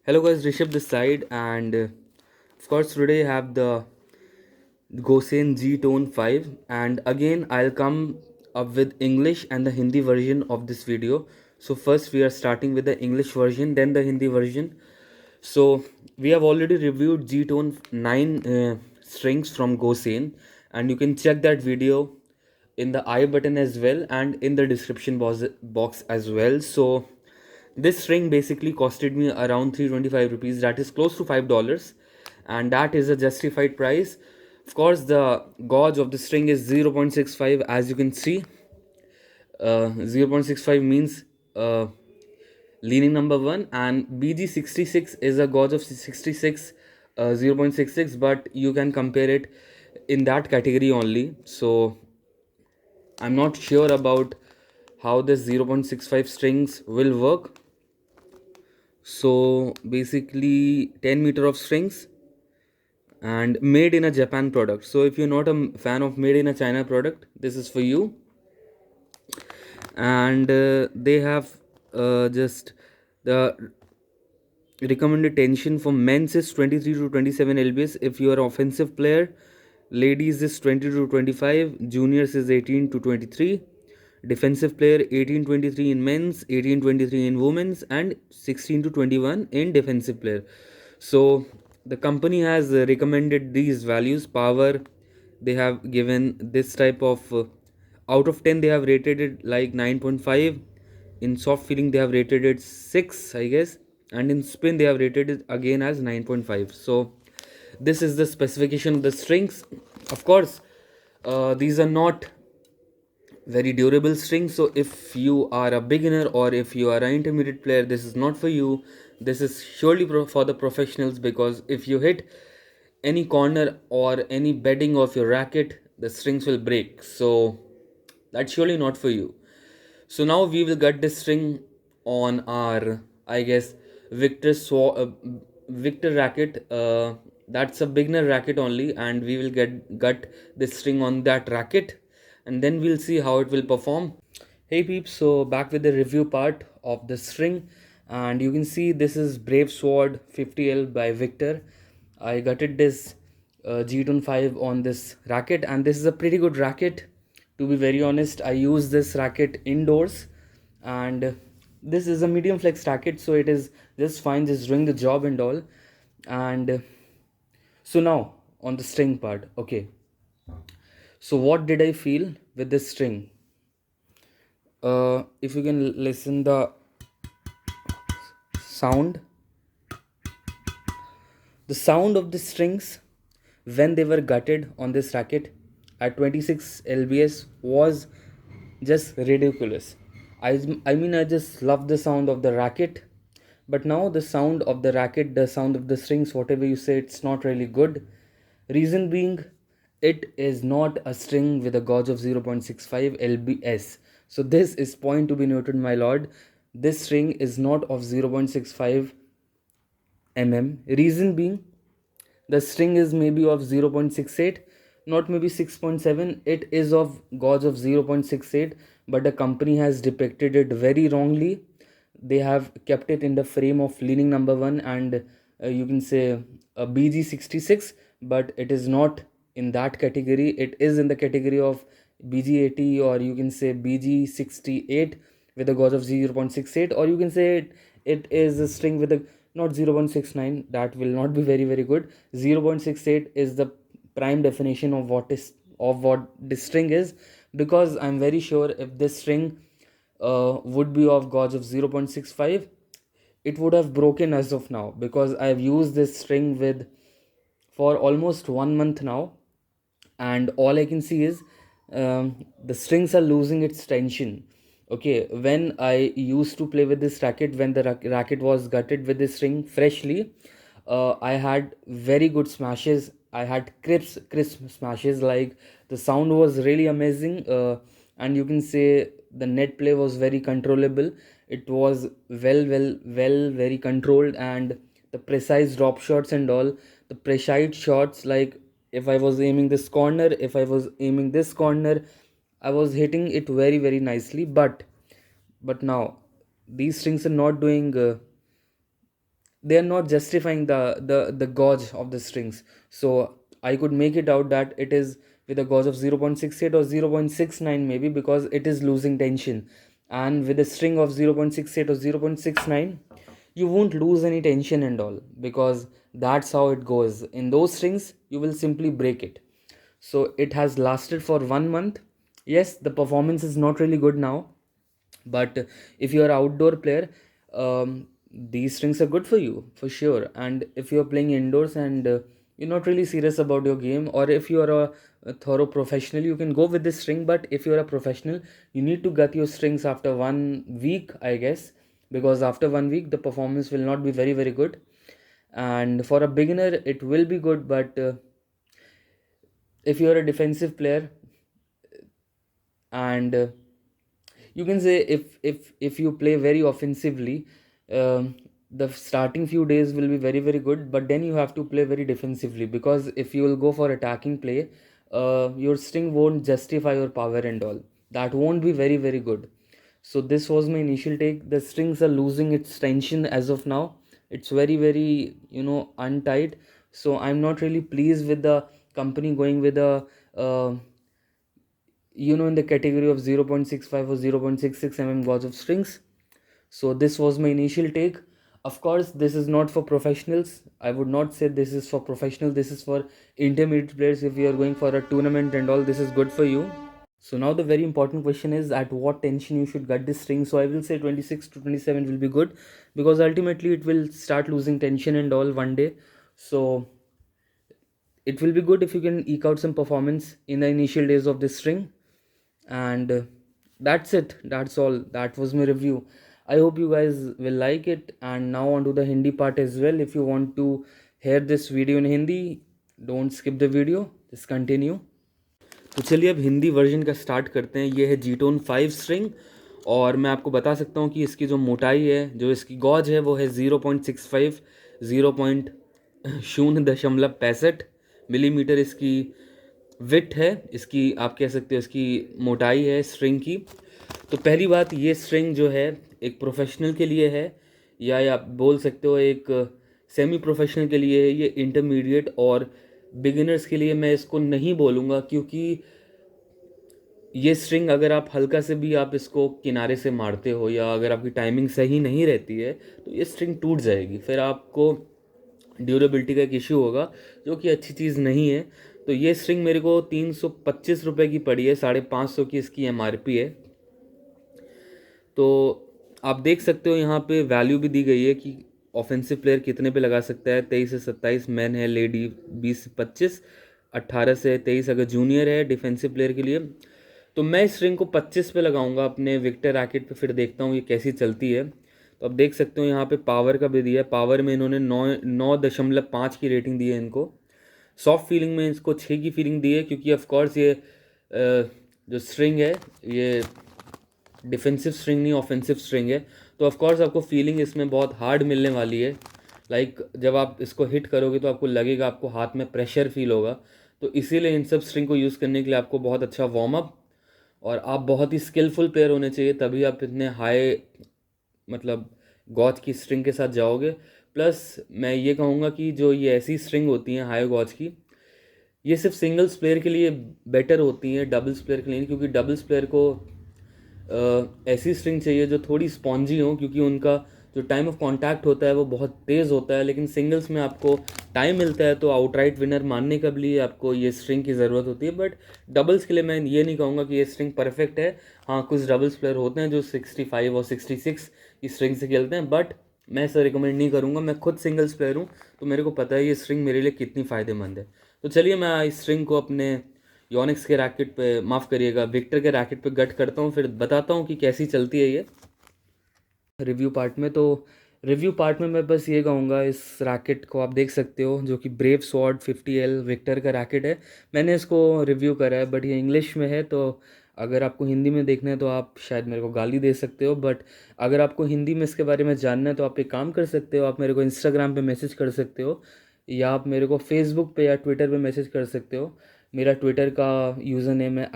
Hello guys, Rishabh this side, and of course today I have the Gosen G Tone 5, and again I'll come up with English and the Hindi version of this video. So first we are starting with the English version, then the Hindi version. So we have already reviewed G Tone 9 strings from Gosen, and you can check that video in the I button as well and in the description box as well. So this string basically costed me around 325 rupees, that is close to $5, and that is a justified price. Of course, the gauge of the string is 0.65, as you can see. 0.65 means leaning number 1, and BG66 is a gauge of 66, 0.66, but you can compare it in that category only. So I'm not sure about how this 0.65 strings will work. So basically 10 meter of strings and made in a Japan product. So if you're not a fan of made in a China product, this is for you. And they have just the recommended tension for men's is 23 to 27 lbs if you are an offensive player. Ladies is 20 to 25, juniors is 18 to 23, defensive player 18-23 in men's, 18-23 in women's, and 16 to 21 in defensive player. So the company has recommended these values. Power, they have given this type of out of 10 they have rated it like 9.5. In soft feeling they have rated it 6, I guess, and in spin they have rated it again as 9.5. So this is the specification of the strings. Of course, these are not very durable strings, so if you are a beginner or if you are an intermediate player, this is not for you. This is surely for the professionals, because if you hit any corner or any bedding of your racket, the strings will break. So that's surely not for you. So now we will get this string on our, I guess, Victor racket. That's a beginner racket only, and we will get this string on that racket, and then we'll see how it will perform. Hey peeps, so back with the review part of the string, and you can see this is Brave Sword 50L by Victor. I gutted this G-Tone 5 on this racket, and this is a pretty good racket. To be very honest, I use this racket indoors, and this is a medium flex racket, so it is just fine, just doing the job and all. And so now on the string part, okay. So what did I feel with this string? If you can listen the sound, the sound of the strings when they were gutted on this racket at 26 lbs was just ridiculous. I just love the sound of the racket, but now the sound of the racket, the sound of the strings, whatever you say, it's not really good. Reason being, it is not a string with a gauge of 0.65 lbs. So this is point to be noted, my lord. This string is not of 0.65 Reason being, the string is maybe of 0.68, not maybe 6.7. It is of gauge of 0.68, but the company has depicted it very wrongly. They have kept it in the frame of leaning number 1, and you can say a BG66, but it is not in that category. It is in the category of BG80, or you can say BG68 with a gauge of 0.68, or you can say it is a string with a not 0.69. That will not be very good. 0.68 is the prime definition of what this string is, because I'm very sure if this string would be of gauge of 0.65, it would have broken as of now, because I've used this string with for almost 1 month now, and all I can see is the strings are losing its tension. Okay, when I used to play with this racket, when the racket was gutted with this string freshly, I had very good smashes. I had crisp smashes. Like, the sound was really amazing, and you can say the net play was very controllable. It was very controlled, and the precise drop shots and all, the precise shots, like if I was aiming this corner, if I was aiming this corner, I was hitting it very nicely. But now these strings are not doing they are not justifying the gauge of the strings. So I could make it out that it is with a gauge of 0.68 or 0.69 maybe, because it is losing tension. And with a string of 0.68 or 0.69, you won't lose any tension and all, because that's how it goes. In those strings you will simply break it. So it has lasted for 1 month. Yes, the performance is not really good now, but if you're an outdoor player, these strings are good for you for sure. And if you're playing indoors and you're not really serious about your game, or if you're a thorough professional, you can go with this string. But if you're a professional, you need to gut your strings after 1 week, I guess, because after 1 week the performance will not be very very good. And for a beginner it will be good, but if you're a defensive player, and you can say, if you play very offensively, the starting few days will be very very good, but then you have to play very defensively, because if you will go for attacking play, your string won't justify your power and all. That won't be very very good. So this was my initial take. The strings are losing its tension as of now. It's very very untight. So I'm not really pleased with the company going with a in the category of 0.65 or 0.66 gauge of strings. So this was my initial take. Of course, this is not for professionals. I would not say this is for professionals. This is for intermediate players. If you are going for a tournament and all, this is good for you. So now the very important question is, at what tension you should gut this string. So I will say 26 to 27 will be good, because ultimately it will start losing tension and all one day. So it will be good if you can eke out some performance in the initial days of this string. And that's it, that's all. That was my review. I hope you guys will like it. And now on to the Hindi part as well. If you want to hear this video in Hindi, don't skip the video, just continue. तो चलिए अब Hindi version का start करते हैं. ये है जीटोन 5 string, और मैं आपको बता सकता हूँ कि इसकी जो मोटाई है, जो इसकी गॉज है, वो है 0.65, 0.065 मिलीमीटर इसकी विथ है. इसकी आप कह सकते हो इसकी मोटाई है स्ट्रिंग की. तो पहली बात, ये स्ट्रिंग जो है एक प्रोफेशनल के लिए है, या आप बोल सकते हो एक सेमी प्रोफेशनल के लिए है. ये इंटरमीडिएट और बिगिनर्स के लिए मैं इसको नहीं बोलूँगा, क्योंकि ये स्ट्रिंग अगर आप हल्का से भी आप इसको किनारे से मारते हो, या अगर आपकी टाइमिंग सही नहीं रहती है, तो ये स्ट्रिंग टूट जाएगी. फिर आपको ड्यूरेबिलिटी का एक इशू होगा, जो कि अच्छी चीज़ नहीं है. तो ये स्ट्रिंग मेरे को 325 रुपये की पड़ी है. 550 की इसकी MRP है. तो आप देख सकते हो यहाँ पे वैल्यू भी दी गई है कि ऑफेंसिव प्लेयर कितने पे लगा सकता है. 23 से 27 मैन है, लेडी 20 से 25, 18 से 23 अगर जूनियर है डिफेंसिव प्लेयर के लिए. तो मैं इस स्ट्रिंग को 25 पे लगाऊंगा अपने विक्टर रैकेट पे, फिर देखता हूँ ये कैसी चलती है. तो आप देख सकते हो यहाँ पे पावर का भी दिया है. पावर में इन्होंने 9.5 की रेटिंग दी है इनको. सॉफ्ट फीलिंग में इसको 6 की फीलिंग दी है, क्योंकि ऑफकोर्स ये जो स्ट्रिंग है ये डिफेंसिव स्ट्रिंग नहीं, ऑफेंसिव स्ट्रिंग है. तो ऑफकोर्स आपको फीलिंग इसमें बहुत हार्ड मिलने वाली है. लाइक जब आप इसको हिट करोगे तो आपको लगेगा, आपको हाथ में प्रेशर फील होगा. तो इसीलिए इन सब स्ट्रिंग को यूज़ करने के लिए आपको बहुत अच्छा वार्म अप और आप बहुत ही स्किलफुल प्लेयर होने चाहिए, तभी आप इतने हाई मतलब गॉज की स्ट्रिंग के साथ जाओगे. प्लस मैं ये कहूँगा कि जो ये ऐसी स्ट्रिंग होती हैं हाई गॉज की, ये सिर्फ सिंगल्स प्लेयर के लिए बेटर होती हैं, डबल्स प्लेयर के लिए नहीं. क्योंकि डबल्स प्लेयर को ऐसी स्ट्रिंग चाहिए जो थोड़ी स्पॉन्जी हो, क्योंकि उनका जो टाइम ऑफ कांटेक्ट होता है वो बहुत तेज़ होता है. लेकिन सिंगल्स में आपको टाइम मिलता है, तो आउटराइट विनर मानने के लिए आपको ये स्ट्रिंग की ज़रूरत होती है. बट डबल्स के लिए मैं ये नहीं कहूँगा कि ये स्ट्रिंग परफेक्ट है. हाँ, कुछ डबल्स प्लेयर होते हैं जो 65 और 66 की स्ट्रिंग से खेलते हैं, बट मैं इसे रिकमेंड नहीं करूँगा. मैं खुद सिंगल्स प्लेयर हूँ, तो मेरे को पता है ये स्ट्रिंग मेरे लिए कितनी फ़ायदेमंद है. तो चलिए मैं इस स्ट्रिंग को अपने योनिक्स के रैकेट पे, माफ़ करिएगा विक्टर के रैकेट पे गट करता हूँ, फिर बताता हूँ कि कैसी चलती है ये रिव्यू पार्ट में. तो रिव्यू पार्ट में मैं बस ये कहूँगा, इस रैकेट को आप देख सकते हो, जो कि ब्रेव स्वॉर्ड 50L विक्टर का रैकेट है. मैंने इसको रिव्यू करा है, बट ये इंग्लिश में है. तो अगर आपको हिंदी में देखना है तो आप शायद मेरे को गाली दे सकते हो, बट अगर आपको हिंदी में इसके बारे में जानना है तो आप एक काम कर सकते हो, आप मेरे को इंस्टाग्राम पे मैसेज कर सकते हो, या आप मेरे को फेसबुक पे या ट्विटर पे मैसेज कर सकते हो. मेरा ट्विटर का यूज़र नेम है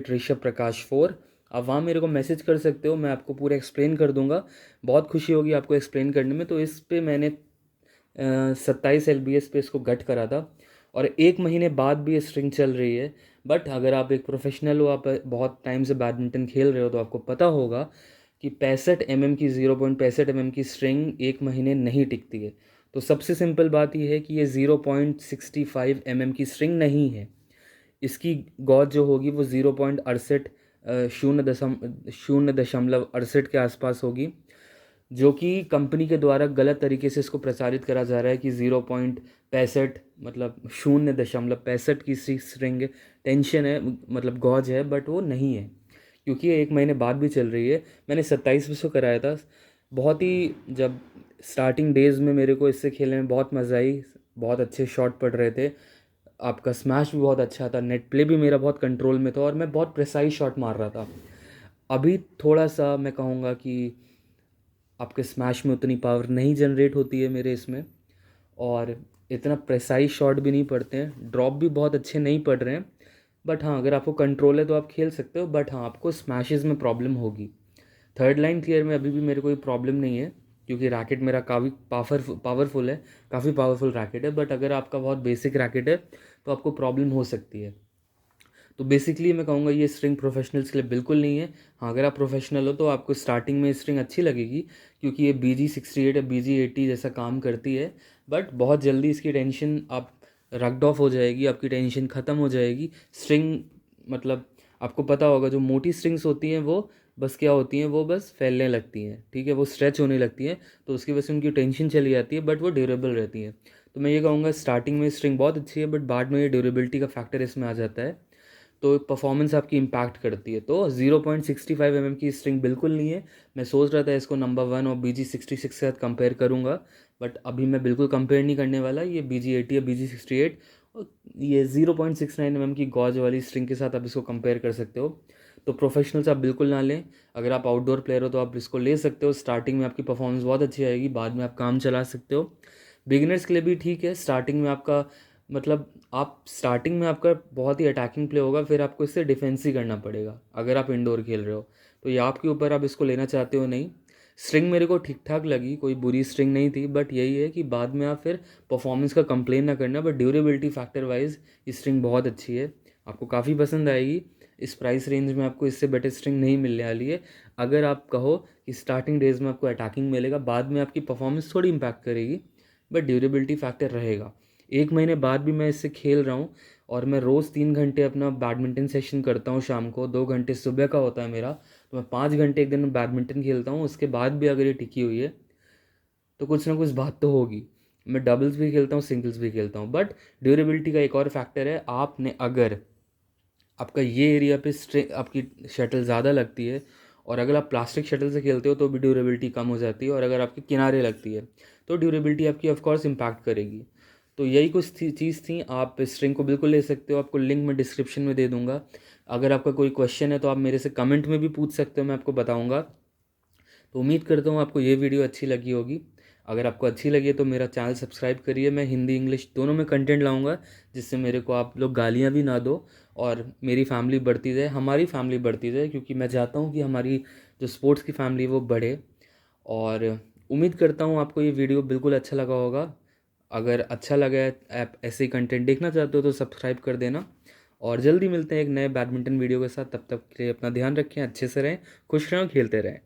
@ऋषभ प्रकाश 4. आप वहाँ मेरे को मैसेज कर सकते हो, मैं आपको पूरा एक्सप्लेन कर दूंगा. बहुत खुशी होगी आपको एक्सप्लेन करने में. तो इस पे मैंने 27 LBS पे इसको गट करा था और 1 महीने बाद भी ये स्ट्रिंग चल रही है। बट अगर आप एक प्रोफेशनल हो, आप बहुत टाइम से बैडमिंटन खेल रहे हो, तो आपको पता होगा कि 65 mm की 0.65 mm की स्ट्रिंग 1 महीने नहीं टिकती है। तो सबसे सिंपल बात यह है कि ये 0.65 mm की स्ट्रिंग नहीं है। इसकी गॉज जो होगी वो 0.68 0.68 के आसपास होगी, जो कि कंपनी के द्वारा गलत तरीके से इसको प्रचारित करा जा रहा है कि 0.65 मतलब 0.65 की स्ट्रिंग टेंशन है, मतलब गॉज है, बट वो नहीं है क्योंकि ये 1 महीने बाद भी चल रही है। मैंने 27 को कराया था। बहुत ही, जब स्टार्टिंग डेज में मेरे को इससे खेलने में बहुत मज़ा आई, बहुत अच्छे शॉट पड़ रहे थे, आपका स्मैश भी बहुत अच्छा था, नेट प्ले भी मेरा बहुत कंट्रोल में था और मैं बहुत प्रिसाइज शॉट मार रहा था। अभी थोड़ा सा मैं कहूँगा कि आपके स्मैश में उतनी पावर नहीं जनरेट होती है मेरे इसमें, और इतना प्रिसाइज शॉट भी नहीं पड़ते हैं, ड्रॉप भी बहुत अच्छे नहीं पड़ रहे हैं। बट हाँ, अगर आपको कंट्रोल है तो आप खेल सकते हो, बट हाँ, आपको स्मैशेस में प्रॉब्लम होगी। थर्ड लाइन क्लियर में अभी भी मेरे कोई प्रॉब्लम नहीं है क्योंकि रैकेट मेरा काफ़ी पावरफुल है, काफ़ी पावरफुल रैकेट है। बट अगर आपका बहुत बेसिक रैकेट है तो आपको प्रॉब्लम हो सकती है। तो बेसिकली मैं कहूँगा ये स्ट्रिंग प्रोफेशनल्स के लिए बिल्कुल नहीं है। हाँ, अगर आप प्रोफेशनल हो तो आपको स्टार्टिंग में स्ट्रिंग अच्छी लगेगी क्योंकि ये BG68 या BG80 जैसा काम करती है। बट बहुत जल्दी इसकी टेंशन आप रग्ड ऑफ हो जाएगी, आपकी टेंशन ख़त्म हो जाएगी। स्ट्रिंग मतलब आपको पता होगा जो मोटी स्ट्रिंग्स होती हैं वो बस क्या होती हैं, वो बस फैलने लगती हैं, ठीक है, वो स्ट्रेच होने लगती हैं, तो उसकी वजह से उनकी टेंशन चली जाती है, बट वो ड्यूरेबल रहती हैं। तो मैं ये कहूँगा स्टार्टिंग में स्ट्रिंग बहुत अच्छी है, बट बाद में ये ड्यूरेबिलिटी का फैक्टर इसमें आ जाता है, तो परफॉर्मेंस आपकी इम्पैक्ट करती है। तो 0.65 mm की स्ट्रिंग बिल्कुल नहीं है। मैं सोच रहा था इसको नंबर 1 और BG66 के साथ कंपेयर करूँगा, बट अभी मैं बिल्कुल कंपेयर नहीं करने वाला। ये BG80 या BG68 और ये 0.69 mm की गॉज वाली स्ट्रिंग के साथ आप इसको कंपेयर कर सकते हो। तो प्रोफेशनल्स आप बिल्कुल ना लें। अगर आप आउटडोर प्लेयर हो तो आप इसको ले सकते हो, स्टार्टिंग में आपकी परफॉर्मेंस बहुत अच्छी आएगी, बाद में आप काम चला सकते हो। बिगिनर्स के लिए भी ठीक है। स्टार्टिंग में आपका मतलब आप स्टार्टिंग में आपका बहुत ही अटैकिंग प्ले होगा, फिर आपको इससे डिफेंस ही करना पड़ेगा अगर आप इंडोर खेल रहे हो। तो ये आपके ऊपर, आप इसको लेना चाहते हो नहीं। स्ट्रिंग मेरे को ठीक ठाक लगी, कोई बुरी स्ट्रिंग नहीं थी, बट यही है कि बाद में आप फिर परफॉर्मेंस का कंप्लेन ना करना। बट ड्यूरेबिलिटी फैक्टर वाइज ये स्ट्रिंग बहुत अच्छी है, आपको काफ़ी पसंद आएगी। इस प्राइस रेंज में आपको इससे बेटर स्ट्रिंग नहीं मिलने वाली है। अगर आप कहो कि स्टार्टिंग डेज में आपको अटैकिंग मिलेगा, बाद में आपकी परफॉर्मेंस थोड़ी इम्पैक्ट करेगी, बट ड्यूरेबिलिटी फैक्टर रहेगा। 1 महीने बाद भी मैं इससे खेल रहा हूँ और मैं रोज़ 3 घंटे अपना बैडमिंटन सेशन करता हूँ, शाम को 2 घंटे सुबह का होता है मेरा, तो मैं 5 घंटे एक दिन में बैडमिंटन खेलता हूँ। उसके बाद भी अगर ये टिकी हुई है तो कुछ ना कुछ बात तो होगी। मैं डबल्स भी खेलता हूँ, सिंगल्स भी खेलता हूँ। बट ड्यूरेबिलिटी का एक और फैक्टर है, आपने अगर आपका ये एरिया पे आपकी शटल ज़्यादा लगती है और अगर आप प्लास्टिक शटल से खेलते हो तो भी ड्यूरेबिलिटी कम हो जाती है, और अगर आपके किनारे लगती है तो ड्यूरेबिलिटी आपकी ऑफकोर्स इम्पैक्ट करेगी। तो यही कुछ चीज़ थी। आप स्ट्रिंग को बिल्कुल ले सकते हो, आपको लिंक मैं डिस्क्रिप्शन में दे दूँगा। अगर आपका कोई क्वेश्चन है तो आप मेरे से कमेंट में भी पूछ सकते हो, मैं आपको बताऊँगा। तो उम्मीद करता हूँ आपको ये वीडियो अच्छी लगी होगी। अगर आपको अच्छी लगी है तो मेरा चैनल सब्सक्राइब करिए। मैं हिंदी इंग्लिश दोनों में कंटेंट लाऊंगा, जिससे मेरे को आप लोग गालियाँ भी ना दो और मेरी फैमिली बढ़ती जाए, हमारी फैमिली बढ़ती जाए, क्योंकि मैं चाहता हूँ कि हमारी जो स्पोर्ट्स की फैमिली है वो बढ़े। और उम्मीद करता हूँ आपको ये वीडियो बिल्कुल अच्छा लगा होगा। अगर अच्छा लगा है, आप ऐसे ही कंटेंट देखना चाहते हो तो सब्सक्राइब कर देना। और जल्दी मिलते हैं एक नए बैडमिंटन वीडियो के साथ। तब तक के लिए अपना ध्यान रखें, अच्छे से रहें, खुश रहें और खेलते रहें।